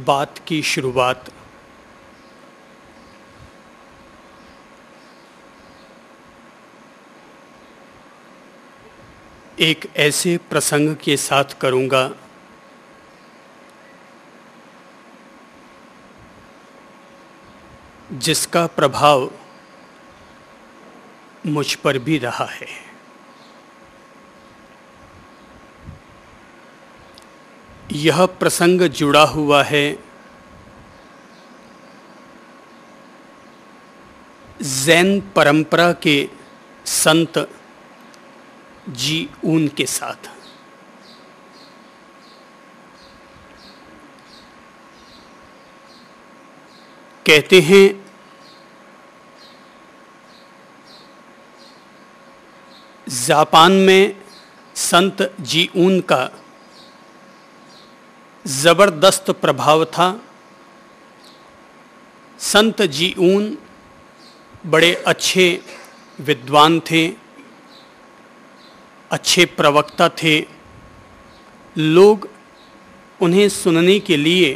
बात की शुरुआत एक ऐसे प्रसंग के साथ करूंगा जिसका प्रभाव मुझ पर भी रहा है। यह प्रसंग जुड़ा हुआ है जैन परंपरा के संत जी ऊन के साथ। कहते हैं जापान में संत जी ऊन का जबरदस्त प्रभाव था। संत जी ऊन बड़े अच्छे विद्वान थे, अच्छे प्रवक्ता थे। लोग उन्हें सुनने के लिए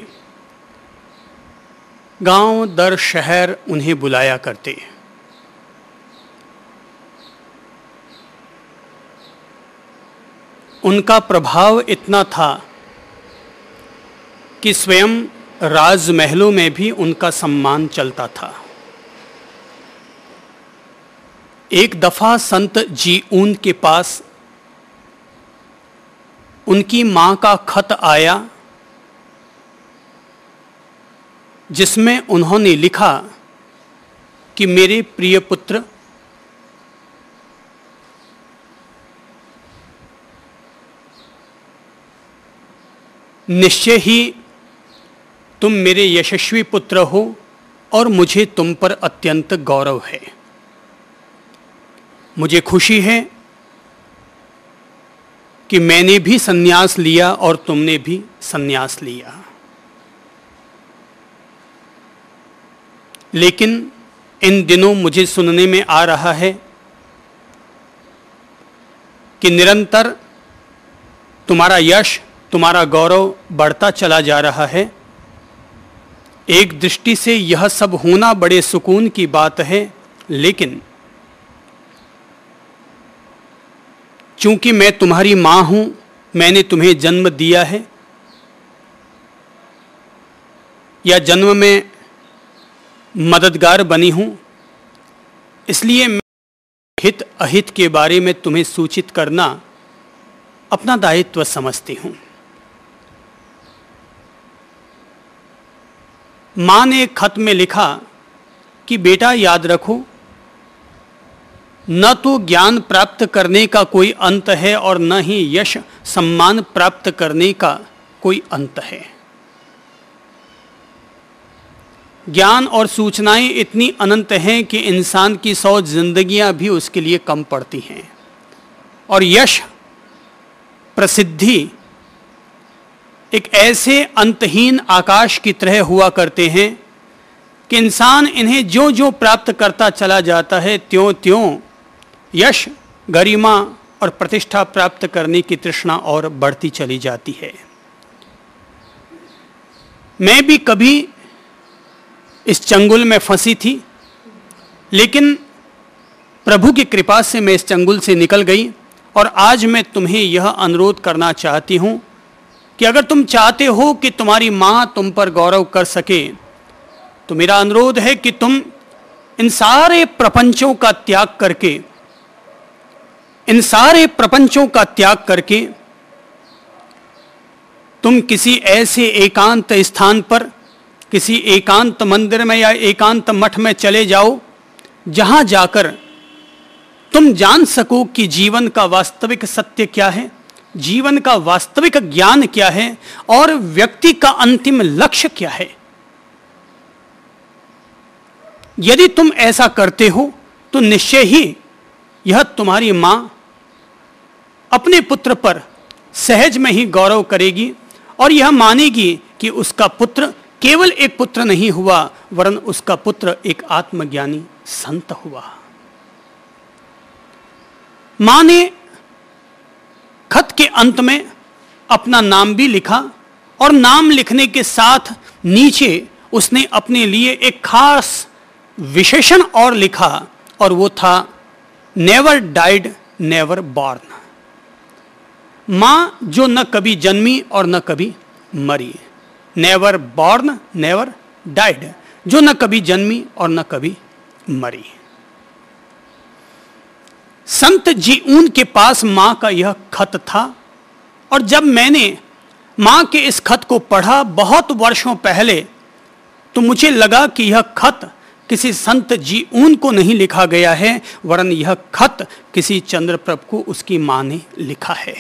गांव दर शहर उन्हें बुलाया करते। उनका प्रभाव इतना था कि स्वयं राजमहलों में भी उनका सम्मान चलता था। एक दफा संत जी ऊन के पास उनकी मां का खत आया, जिसमें उन्होंने लिखा कि मेरे प्रिय पुत्र, निश्चय ही तुम मेरे यशस्वी पुत्र हो और मुझे तुम पर अत्यंत गौरव है। मुझे खुशी है कि मैंने भी संन्यास लिया और तुमने भी संन्यास लिया। लेकिन इन दिनों मुझे सुनने में आ रहा है कि निरंतर तुम्हारा यश, तुम्हारा गौरव बढ़ता चला जा रहा है। एक दृष्टि से यह सब होना बड़े सुकून की बात है, लेकिन चूंकि मैं तुम्हारी मां हूं, मैंने तुम्हें जन्म दिया है, या जन्म में मददगार बनी हूं, इसलिए मैं हित अहित के बारे में तुम्हें सूचित करना अपना दायित्व समझती हूं। मां ने एक खत में लिखा कि बेटा याद रखो, न तो ज्ञान प्राप्त करने का कोई अंत है और न ही यश सम्मान प्राप्त करने का कोई अंत है। ज्ञान और सूचनाएं इतनी अनंत हैं कि इंसान की 100 जिंदगियां भी उसके लिए कम पड़ती हैं। और यश, प्रसिद्धि एक ऐसे अंतहीन आकाश की तरह हुआ करते हैं कि इंसान इन्हें ज्यों ज्यों प्राप्त करता चला जाता है, त्यों त्यों यश, गरिमा और प्रतिष्ठा प्राप्त करने की तृष्णा और बढ़ती चली जाती है। मैं भी कभी इस चंगुल में फंसी थी, लेकिन प्रभु की कृपा से मैं इस चंगुल से निकल गई। और आज मैं तुम्हें यह अनुरोध करना चाहती हूं कि अगर तुम चाहते हो कि तुम्हारी मां तुम पर गौरव कर सके, तो मेरा अनुरोध है कि तुम इन सारे प्रपंचों का त्याग करके, इन सारे प्रपंचों का त्याग करके तुम किसी ऐसे एकांत स्थान पर, किसी एकांत मंदिर में या एकांत मठ में चले जाओ, जहां जाकर तुम जान सको कि जीवन का वास्तविक सत्य क्या है, जीवन का वास्तविक ज्ञान क्या है और व्यक्ति का अंतिम लक्ष्य क्या है। यदि तुम ऐसा करते हो तो निश्चय ही यह तुम्हारी मां अपने पुत्र पर सहज में ही गौरव करेगी और यह मानेगी कि उसका पुत्र केवल एक पुत्र नहीं हुआ, वरन उसका पुत्र एक आत्मज्ञानी संत हुआ। मां ने खत के अंत में अपना नाम भी लिखा और नाम लिखने के साथ नीचे उसने अपने लिए एक खास विशेषण और लिखा, और वो था नेवर डाइड नेवर बॉर्न। मां जो न कभी जन्मी और न कभी मरी। नेवर बॉर्न नेवर डाइड, जो न कभी जन्मी और न कभी मरी। संत जीऊन के पास मां का यह खत था, और जब मैंने मां के इस खत को पढ़ा बहुत वर्षों पहले, तो मुझे लगा कि यह खत किसी संत जीऊन को नहीं लिखा गया है, वरन यह खत किसी चंद्रप्रभ को उसकी मां ने लिखा है।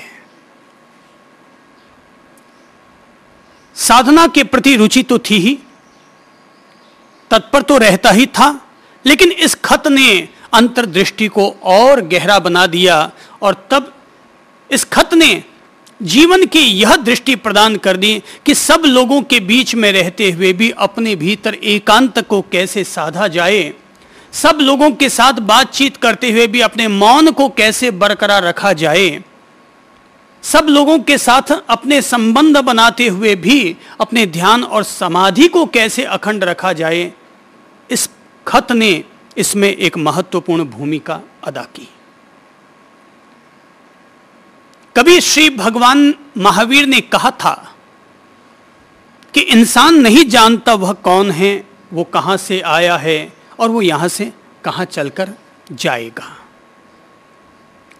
साधना के प्रति रुचि तो थी ही, तत्पर तो रहता ही था, लेकिन इस खत ने अंतर्दृष्टि को और गहरा बना दिया, और तब इस खत ने जीवन की यह दृष्टि प्रदान कर दी कि सब लोगों के बीच में रहते हुए भी अपने भीतर एकांत को कैसे साधा जाए, सब लोगों के साथ बातचीत करते हुए भी अपने मौन को कैसे बरकरार रखा जाए, सब लोगों के साथ अपने संबंध बनाते हुए भी अपने ध्यान और समाधि को कैसे अखंड रखा जाए। इस खत ने इसमें एक महत्वपूर्ण भूमिका अदा की। कभी श्री भगवान महावीर ने कहा था कि इंसान नहीं जानता वह कौन है, वो कहां से आया है, और वो यहां से कहां चलकर जाएगा।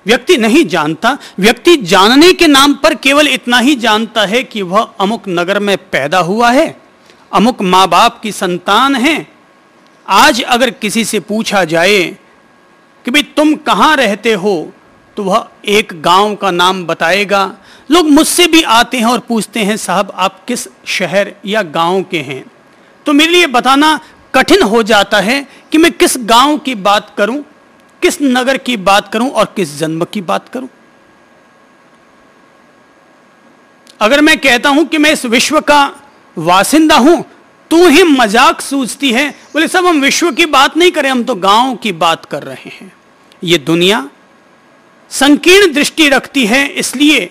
व्यक्ति नहीं जानता, व्यक्ति जानने के नाम पर केवल इतना ही जानता है कि वह अमुक नगर में पैदा हुआ है, अमुक माँ बाप की संतान है। आज अगर किसी से पूछा जाए कि भाई तुम कहाँ रहते हो, तो वह एक गांव का नाम बताएगा। लोग मुझसे भी आते हैं और पूछते हैं साहब आप किस शहर या गांव के हैं, तो मेरे लिए बताना कठिन हो जाता है कि मैं किस गांव की बात करूं, किस नगर की बात करूं और किस जन्म की बात करूं। अगर मैं कहता हूं कि मैं इस विश्व का वासिंदा हूं, तू ही मजाक सूझती है, बोले सब हम विश्व की बात नहीं करें, हम तो गांव की बात कर रहे हैं। ये दुनिया संकीर्ण दृष्टि रखती है, इसलिए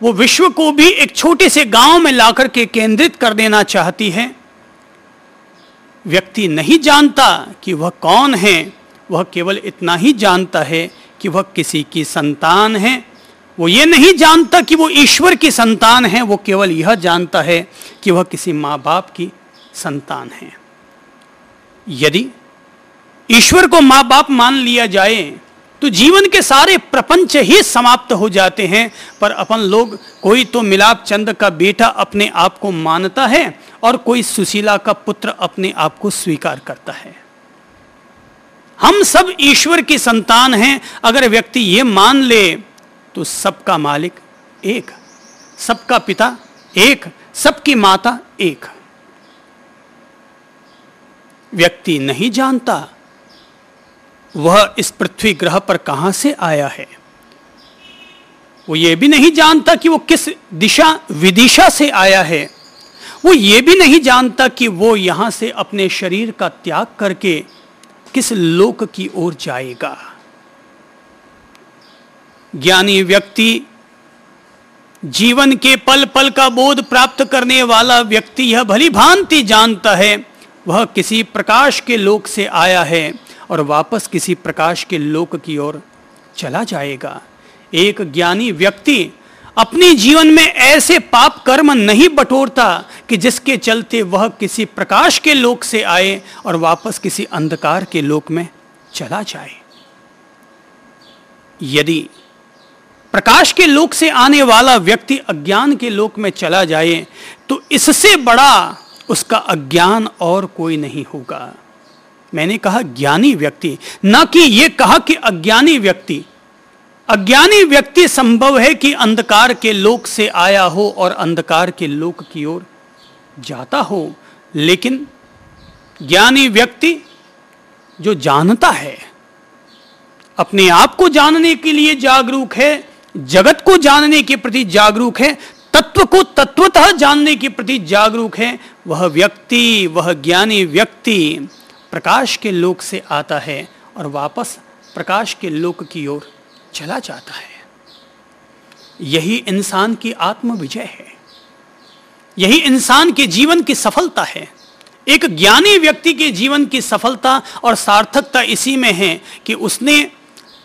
वो विश्व को भी एक छोटे से गांव में लाकर के केंद्रित कर देना चाहती है। व्यक्ति नहीं जानता कि वह कौन है, वह केवल इतना ही जानता है कि वह किसी की संतान है। वो ये नहीं जानता कि वो ईश्वर की संतान है, वो केवल यह जानता है कि वह किसी माँ बाप की संतान है। यदि ईश्वर को माँ बाप मान लिया जाए तो जीवन के सारे प्रपंच ही समाप्त हो जाते हैं। पर अपन लोग, कोई तो मिलाप चंद का बेटा अपने आप को मानता है और कोई सुशीला का पुत्र अपने आप को स्वीकार करता है। हम सब ईश्वर की संतान हैं। अगर व्यक्ति ये मान ले तो सबका मालिक एक, सबका पिता एक, सबकी माता एक। व्यक्ति नहीं जानता वह इस पृथ्वी ग्रह पर कहां से आया है। वो ये भी नहीं जानता कि वो किस दिशा विदिशा से आया है। वो ये भी नहीं जानता कि वो यहां से अपने शरीर का त्याग करके किस लोक की ओर जाएगा। ज्ञानी व्यक्ति, जीवन के पल पल का बोध प्राप्त करने वाला व्यक्ति यह भली भांति जानता है वह किसी प्रकाश के लोक से आया है और वापस किसी प्रकाश के लोक की ओर चला जाएगा। एक ज्ञानी व्यक्ति अपने जीवन में ऐसे पाप कर्म नहीं बटोरता कि जिसके चलते वह किसी प्रकाश के लोक से आए और वापस किसी अंधकार के लोक में चला जाए। यदि प्रकाश के लोक से आने वाला व्यक्ति अज्ञान के लोक में चला जाए तो इससे बड़ा उसका अज्ञान और कोई नहीं होगा। मैंने कहा ज्ञानी व्यक्ति, न कि यह कहा कि अज्ञानी व्यक्ति। अज्ञानी व्यक्ति संभव है कि अंधकार के लोक से आया हो और अंधकार के लोक की ओर जाता हो, लेकिन ज्ञानी व्यक्ति जो जानता है, अपने आप को जानने के लिए जागरूक है, जगत को जानने के प्रति जागरूक है, तत्व को तत्वतः जानने के प्रति जागरूक है, वह व्यक्ति, वह ज्ञानी व्यक्ति प्रकाश के लोक से आता है और वापस प्रकाश के लोक की ओर चला जाता है। यही इंसान की आत्म विजय है। यही इंसान के जीवन की सफलता है। एक ज्ञानी व्यक्ति के जीवन की सफलता और सार्थकता इसी में है कि उसने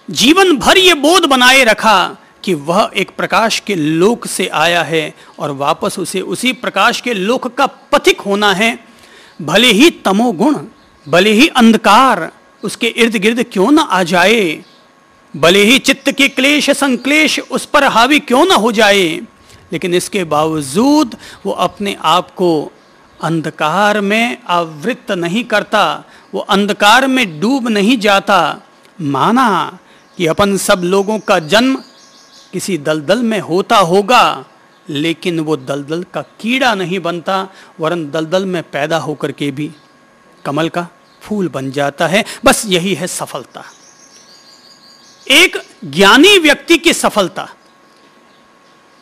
जीवन भर ये बोध बनाए रखा कि वह एक प्रकाश के लोक से आया है और वापस उसे उसी प्रकाश के लोक का पथिक होना है। भले ही तमोगुण, भले ही अंधकार उसके इर्द गिर्द क्यों ना आ जाए, भले ही चित्त के क्लेश संक्लेश उस पर हावी क्यों ना हो जाए, लेकिन इसके बावजूद वो अपने आप को अंधकार में आवृत नहीं करता, वो अंधकार में डूब नहीं जाता। माना कि अपन सब लोगों का जन्म किसी दलदल में होता होगा, लेकिन वो दलदल का कीड़ा नहीं बनता, वरन दलदल में पैदा होकर के भी कमल का फूल बन जाता है। बस यही है सफलता, एक ज्ञानी व्यक्ति की सफलता।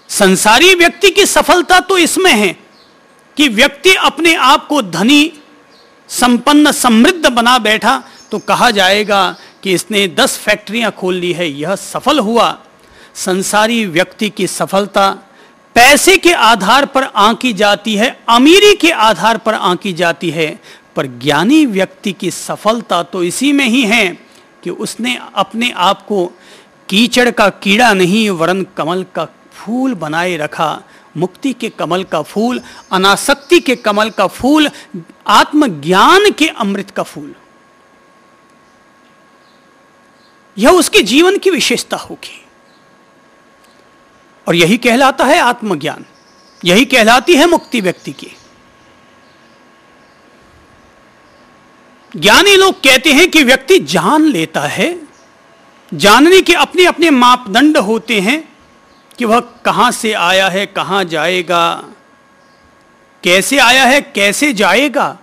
संसारी व्यक्ति की सफलता तो इसमें है कि व्यक्ति अपने आप को धनी, संपन्न, समृद्ध बना बैठा तो कहा जाएगा कि इसने 10 फैक्ट्रियां खोल ली है, यह सफल हुआ। संसारी व्यक्ति की सफलता पैसे के आधार पर आंकी जाती है, अमीरी के आधार पर आंकी जाती है, पर ज्ञानी व्यक्ति की सफलता तो इसी में ही है कि उसने अपने आप को कीचड़ का कीड़ा नहीं वरन कमल का फूल बनाए रखा। मुक्ति के कमल का फूल, अनासक्ति के कमल का फूल, आत्मज्ञान के अमृत का फूल, यह उसके जीवन की विशेषता होगी। और यही कहलाता है आत्मज्ञान, यही कहलाती है मुक्ति व्यक्ति की। ज्ञानी लोग कहते हैं कि व्यक्ति जान लेता है, जानने के अपने अपने मापदंड होते हैं कि वह कहां से आया है, कहां जाएगा, कैसे आया है, कैसे जाएगा,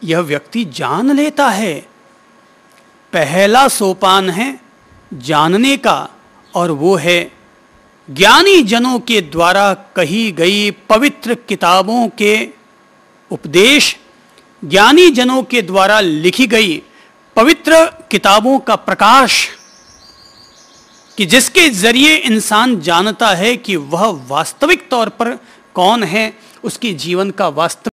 यह व्यक्ति जान लेता है। पहला सोपान है जानने का, और वो है ज्ञानी जनों के द्वारा कही गई पवित्र किताबों के उपदेश, ज्ञानी जनों के द्वारा लिखी गई पवित्र किताबों का प्रकाश, कि जिसके जरिए इंसान जानता है कि वह वास्तविक तौर पर कौन है, उसके जीवन का वास्तविक